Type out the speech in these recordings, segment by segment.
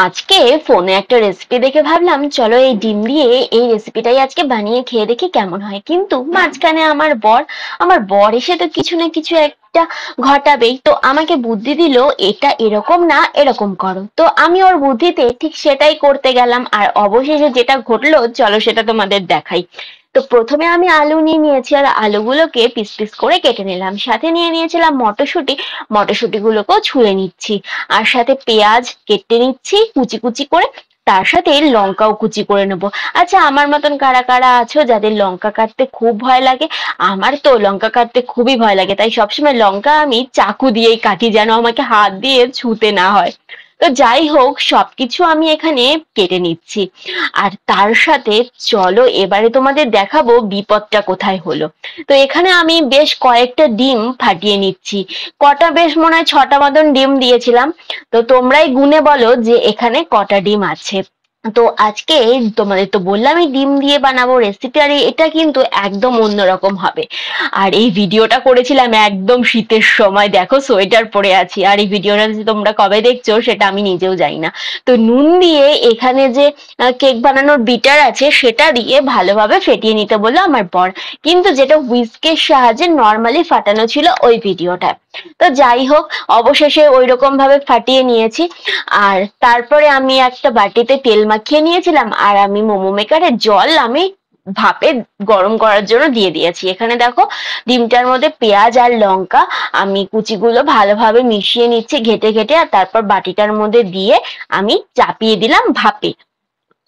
আজকে ফোনে একটা রেসিপি দেখে ভাবলাম চলো এই ডিম দিয়ে এই রেসিপিটাই আজকে বানিয়ে খেয়ে দেখি কেমন হয়। কিন্তু মাঝখানে আমার বর এসে তো কিছু না কিছু একটা ঘটাবেই, তো আমাকে বুদ্ধি দিল এটা এরকম না এরকম করো। তো আমি ওর বুদ্ধিতে ঠিক সেটাই করতে গেলাম, আর অবশেষে যেটা ঘটলো চলো সেটা তোমাদের দেখাই। তো প্রথমে আমি আলু নিয়ে নিয়েছি আর আলুগুলোকে পিস পিস করে কেটে নিলাম, সাথে নিয়ে নিয়েছিলাম মটরশুঁটি, মটরশুঁটিগুলোকেও ছুলে নিচ্ছি, আর সাথে পেঁয়াজ কেটে নিচ্ছি কুচি কুচি করে, তার সাথে লঙ্কাও কুচি করে নেবো। আচ্ছা, আমার মতন কারা কারা আছো যাদের লঙ্কা কাটতে খুব ভয় লাগে? আমার তো লঙ্কা কাটতে খুবই ভয় লাগে, তাই সবসময় লঙ্কা আমি চাকু দিয়েই কাটি, যেন আমাকে হাত দিয়ে ছুঁতে না হয়। তো যাই হোক, সবকিছু আমি এখানে কেটে নিচ্ছি, আর তার সাথে চলো এবারে তোমাদের দেখাবো বিপদটা কোথায় হলো। তো এখানে আমি বেশ কয়েকটা ডিম ফাটিয়ে নিচ্ছি। কটা, বেশ মনে হয় 6টা মতন ডিম দিয়েছিলাম। তো তোমরাই গুনে বলো যে এখানে কটা ডিম আছে। তো আজকে তোমাদের তো বললামই ডিম দিয়ে বানাবো রেসিপি, আর এটা কিন্তু একদম অন্যরকম হবে। আর এই ভিডিওটা করেছিলাম একদম শীতের সময়, দেখো সোয়েটার পরে আছি, আর এই ভিডিওটা যে তোমরা কবে দেখছো সেটা আমি নিজেও জানি না। তো নুন দিয়ে এখানে যে কেক বানানোর বিটার আছে সেটা দিয়ে ভালোভাবে ফেটিয়ে নিতে বললো আমার বর, কিন্তু যেটা হুইস্কের সাহায্যে নর্মালি ফাটানো ছিল ওই ভিডিওটা। তো যাই হোক, অবশেষে ওই রকম ভাবে ফাটিয়ে নিয়েছি। আর তারপরে আমি একটা বাটিতে তেল মাখিয়ে নিয়েছিলাম, আর আমি মোমো মেকারে জল আমি ভাপে গরম করার জন্য দিয়ে দিয়েছি। এখানে দেখো ডিমটার মধ্যে পেঁয়াজ আর লঙ্কা আমি কুচিগুলো ভালোভাবে মিশিয়ে নিচ্ছি ঘেটে ঘেটে, আর তারপর বাটিটার মধ্যে দিয়ে আমি চাপিয়ে দিলাম ভাপে।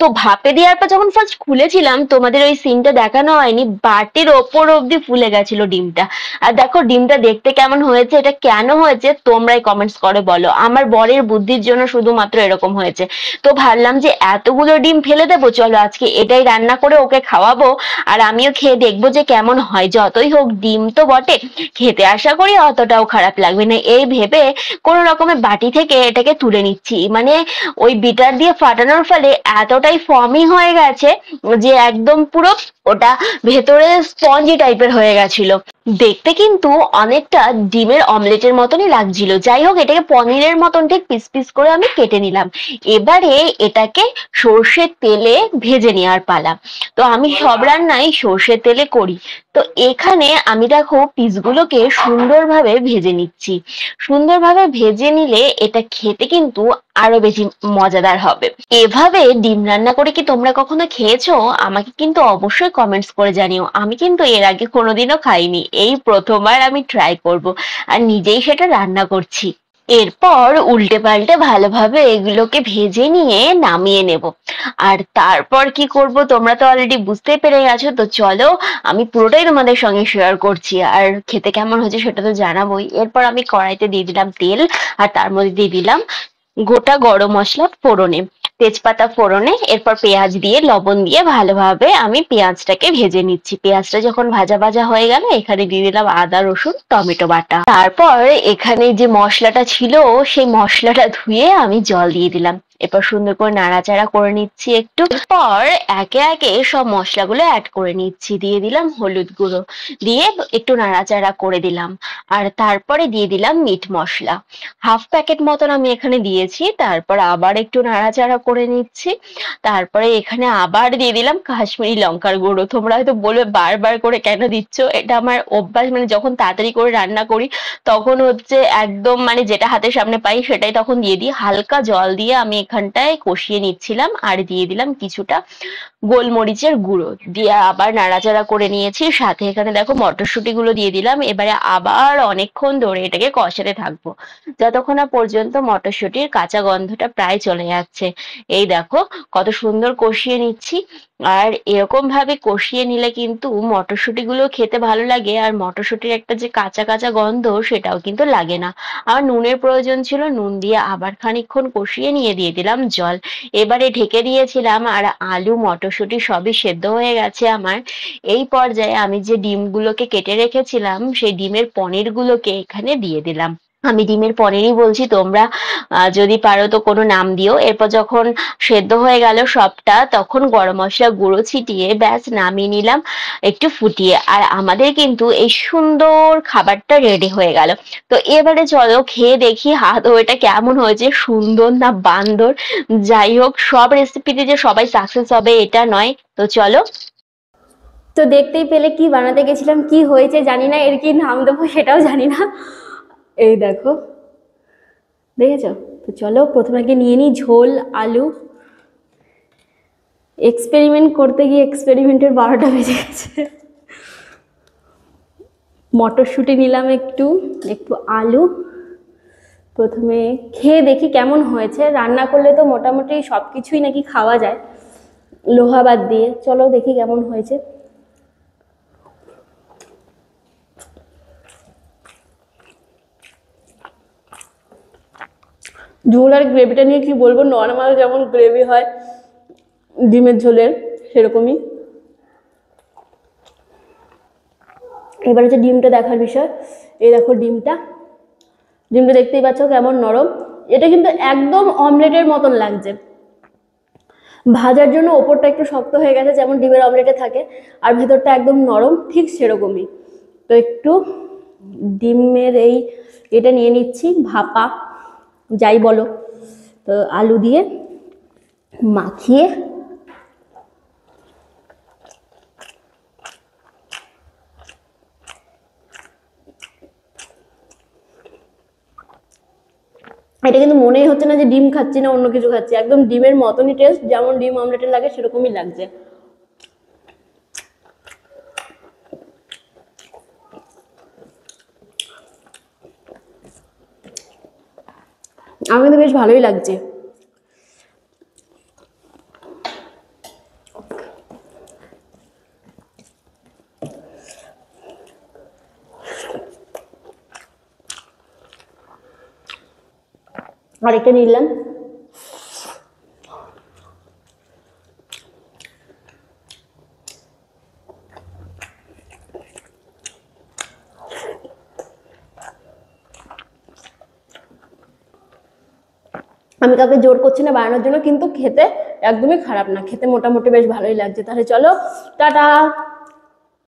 তো ভাপে দেওয়ার পর যখন ফার্স্ট খুলেছিলাম, তোমাদের ওই সিনটা দেখানো হয়নি, বাটির ওপর অব্দি ফুলে গেছিল ডিমটা। আর দেখো ডিমটা দেখতে কেমন হয়েছে, এটা কেন হয়েছে তোমরাই কমেন্টস করে বলো। আমার বরের বুদ্ধির জন্য শুধুমাত্র এরকম হয়েছে। তো ভাবলাম যে এতগুলো ডিম ফেলে দেবো, চলো আজকে এটাই রান্না করে ওকে খাওয়াবো, আর আমিও খেয়ে দেখবো যে কেমন হয়। যতই হোক ডিম তো বটে, খেতে আশা করি অতটাও খারাপ লাগবে না, এই ভেবে কোনো রকমে বাটি থেকে এটাকে তুলে নিচ্ছি। মানে ওই বিটার দিয়ে ফাটানোর ফলে এতটাই ফর্মি হয়ে গেছে যে একদম পুরো ওটা ভেতরে স্পঞ্জি টাইপের হয়ে গেছিল। দেখতে কিন্তু অনেকটা ডিমের অমলেটের মতনই লাগছিল। যাই হোক, এটাকে পনিরের মতন ঠিক পিস পিস করে আমি কেটে নিলাম। এবারে এটাকে সর্ষের তেলে ভেজে নেওয়ার পালা। তো আমি সব রান্নাই সর্ষের তেলে করি। তো এখানে আমি দেখো পিসগুলোকে সুন্দরভাবে ভেজে নিচ্ছি। সুন্দরভাবে ভেজে নিলে এটা খেতে কিন্তু আরো বেশি মজাদার হবে। এভাবে ডিম রান্না করে কি তোমরা কখনো খেয়েছো? আমাকে কিন্তু অবশ্যই কমেন্টস করে জানিও। আমি কিন্তু এর আগে কোনোদিনও খাইনি, এই প্রথমবার আমি ট্রাই করব, আর নিজেই সেটা রান্না করছি। এরপর উল্টে পাল্টে ভালোভাবে এগুলোকে ভেজে নিয়ে নামিয়ে নেব। আর তারপর কি করব তোমরা তো অলরেডি বুঝতে পেরে গেছো। তো চলো আমি পুরোটাই তোমাদের সঙ্গে শেয়ার করছি, আর খেতে কেমন হয়েছে সেটা তো জানাবোই। এরপর আমি কড়াইতে দিয়ে দিলাম তেল, আর তার মধ্যে দিয়ে দিলাম গোটা গরম মশলা ফোড়নে, তেজপাতা ফোড়নে, এরপর পেঁয়াজ দিয়ে লবণ দিয়ে ভালোভাবে আমি পেঁয়াজটাকে ভেজে নিচ্ছি। পেঁয়াজটা যখন ভাজা ভাজা হয়ে গেল, এখানে দিয়ে দিলাম আদা রসুন টমেটো বাটা। তারপর এখানে যে মশলাটা ছিল সেই মশলাটা ধুয়ে আমি জল দিয়ে দিলাম। এরপর সুন্দর করে নাড়াচাড়া করে নিচ্ছি একটু। পর একে একে সব মশলাগুলো অ্যাড করে নিচ্ছি। দিয়ে দিলাম হলুদ গুঁড়ো, দিয়ে একটু নাড়াচাড়া করে দিলাম। আর তারপরে দিয়ে দিলাম মিট মশলা, হাফ প্যাকেট মতন আমি এখানে দিয়েছি। তারপর আবার একটু নাড়াচাড়া করে নিচ্ছি। তারপরে এখানে আবার দিয়ে দিলাম কাশ্মীরি লঙ্কার গুঁড়ো। তোমরা হয়তো বলবে বারবার করে কেন দিচ্ছ, এটা আমার অভ্যাস, মানে যখন তাড়াতাড়ি করে রান্না করি তখন হচ্ছে একদম মানে যেটা হাতের সামনে পাই সেটাই তখন দিয়ে দিই। হালকা জল দিয়ে আমি এখানটায় কষিয়ে নিচ্ছিলাম, আর দিয়ে দিলাম কিছুটা গোলমরিচের গুঁড়ো, দিয়ে আবার নাড়াচাড়া করে নিয়েছি। সাথে এখানে দেখো মটরশুঁটি গুলো দিয়ে দিলাম। এবারে আবার অনেকক্ষণ ধরে এটাকে কষাতে থাকবো, যতক্ষণ না পর্যন্ত মটরশুঁটির কাঁচা গন্ধটা প্রায় চলে যাচ্ছে। এই দেখো কত সুন্দর কষিয়ে নিচ্ছি। আর এরকম ভাবে কষিয়ে নিলে কিন্তু মটরশুঁটি গুলো খেতে ভালো লাগে, আর মটরশুঁটির একটা যে কাঁচা কাঁচা গন্ধ সেটাও কিন্তু লাগে না। আর নুনের প্রয়োজন ছিল, নুন দিয়ে আবার খানিকক্ষণ কষিয়ে নিয়ে দিয়ে দিলাম জল। এবারে ঢেকে দিয়েছিলাম, আর আলু মটরশুঁটি সবই সেদ্ধ হয়ে গেছে আমার। এই পর্যায়ে আমি যে ডিমগুলোকে কেটে রেখেছিলাম সেই ডিমের পনিরগুলোকে এখানে দিয়ে দিলাম। আমি ডিমের পনিরই বলছি, তোমরা যদি পারো তো কোনো নাম দিও। এরপর যখন সেদ্ধ হয়ে গেল সবটা, তখন গরম মশলা গুঁড়ো ছিটিয়ে ব্যাস নামিয়ে নিলাম একটু ফুটিয়ে। আর আমাদের কিন্তু এই সুন্দর খাবারটা রেডি হয়ে গেল। তো এবারে চলো খেয়ে দেখি হাত এটা কেমন হয়েছে, সুন্দর না বান্দর। যাই হোক, সব রেসিপিতে যে সবাই সাকসেস হবে এটা নয়। তো চলো। তো দেখতেই পেলে কি বানাতে গেছিলাম, কি হয়েছে জানি না, এর কি নাম দেবো সেটাও জানি না। এই দেখো, দেখেছো? তো চলো প্রথমে আগে নিয়ে নিই ঝোল আলু। এক্সপেরিমেন্ট করতে গিয়ে এক্সপেরিমেন্টের 12টা বেজে গেছে। মটরশুঁটি নিলাম একটু, একটু আলু। প্রথমে খেয়ে দেখি কেমন হয়েছে। রান্না করলে তো মোটামুটি সব কিছুই নাকি খাওয়া যায় লোহা বাদ দিয়ে। চলো দেখি কেমন হয়েছে। ঝোল আর গ্রেভিটা নিয়ে কি বলবো, নর্মাল যেমন গ্রেভি হয় ডিমের ঝোলের সেরকমই। এবার হচ্ছে ডিমটা দেখার বিষয়। এই দেখো ডিমটা, ডিমটা দেখতেই পাচ্ছ কেমন নরম। এটা কিন্তু একদম অমলেটের মতন লাগছে। ভাজার জন্য ওপরটা একটু শক্ত হয়ে গেছে যেমন ডিমের অমলেটে থাকে, আর ভেতরটা একদম নরম ঠিক সেরকমই। তো একটু ডিমের এটা নিয়ে নিচ্ছি ভাপা, যাই বলো। তো আলু দিয়ে মাখিয়ে এটা কিন্তু মনেই হচ্ছে না যে ডিম খাচ্ছি না অন্য কিছু খাচ্ছি, একদম ডিমের মতনই টেস্ট, যেমন ডিম অমলেটের লাগে সেরকমই লাগছে। আমার কিন্তু বেশ ভালোই লাগছে। আরেকটা নিলাম। আমি কাউকে জোর করছি না বানানোর জন্য, কিন্তু খেতে একদমই খারাপ না, খেতে মোটামুটি বেশ ভালোই লাগছে। তাহলে চলো টাটা।